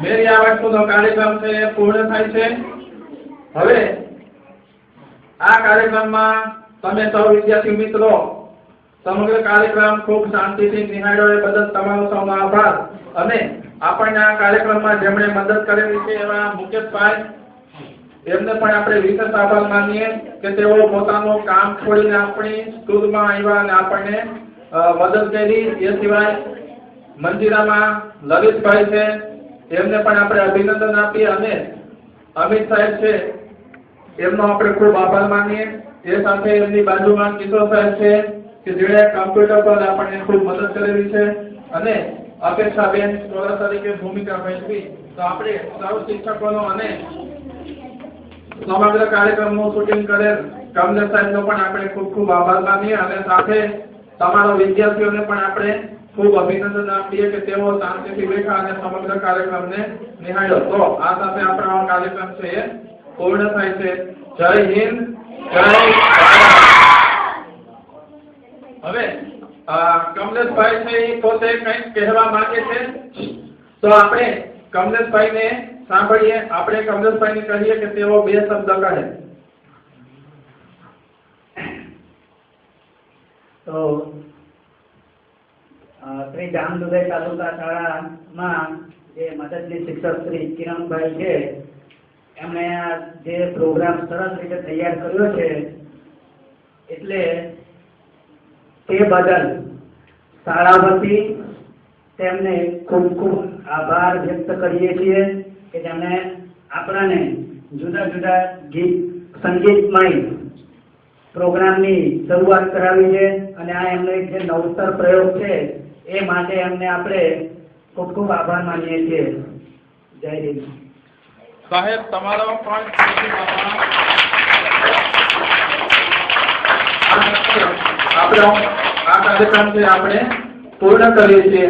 મેરી આ વસ્તુનો કાર્યક્રમ છે એ પૂર્ણ થાય છે। હવે આ કાર્યક્રમમાં તમે સૌ વિદ્યાર્થી મિત્રો સમગ્ર કાર્યક્રમ ખૂબ શાંતિથી નિહાળ્યો એ બદલ તમારો સૌનો આભાર। અને આપણને આ કાર્યક્રમમાં જેમણે મદદ કરેલી છે એવા મુકેશભાઈ, એમને પણ આપણે વિશેષ આભાર માનીએ કે તેઓ પોતાનું કામ છોડીને આપણી સ્કૂલમાં આવ્યા અને આપણને મદદ કરી। એ સિવાય મંજીરામાં લલિતભાઈ છે, એમને પણ આપણે અભિનંદન આપીએ અને અમિત સાહેબ છે એમનો આપણે ખૂબ આભાર માનીએ। એ સાથે એમની બાજુમાં કિશોર સાહેબ છે કે જેણે કમ્પ્યુટર પર આપણને ખૂબ મદદ કરેલી છે અને અપેક્ષાબેન સ્કોલર તરીકે ભૂમિકા ભજવી। તો આપણે સૌ શિક્ષકોનો અને સમગ્ર કાર્યક્રમનું શૂટિંગ કરેલ કમલેશ સાહેબનો પણ આપણે ખૂબ ખૂબ આભાર માનીએ અને સાથે તમારા વિદ્યાર્થીઓને પણ આપણે ખૂબ અભિનંદન આપીએ કે તેઓ શાંતિથી બેઠા અને સમગ્ર કાર્યક્રમને નિહાળ્યો। તો આ સાથે આપણો આ કાર્યક્રમ છે એ પૂર્ણ થાય છે। જય હિન્દ, જય ભારત। હવે કમલેશભાઈ છે એ પોતે કંઈક કહેવા માંગે છે, તો આપણે કમલેશભાઈને સાંભળીએ। આપણે કમલેશભાઈને કહીએ કે તેઓ બે શબ્દ કહે। તો શ્રી જામદુધઈ તાલુકા શાળામાં જે મદદની શિક્ષક શ્રી કિરણભાઈ છે, એમણે આ જે પ્રોગ્રામ સરસ રીતે તૈયાર કર્યો છે, એટલે તે બદલ શાળા વતી તેમને ખૂબ ખૂબ આભાર વ્યક્ત કરીએ છીએ કે જેમણે આપણાને જુદા જુદા ગીત સંગીતમય પ્રોગ્રામની શરૂઆત કરાવી છે અને આ એમનો એક જે નવતર પ્રયોગ છે એ માટે એમને આપણે ખૂબ ખૂબ આભાર માનીએ છીએ। જય હિન્દ સાહેબ, તમારો પણ ખૂબ આભાર। આપણો આ કાર્યક્રમ છે આપણે પૂર્ણ કરીએ છીએ।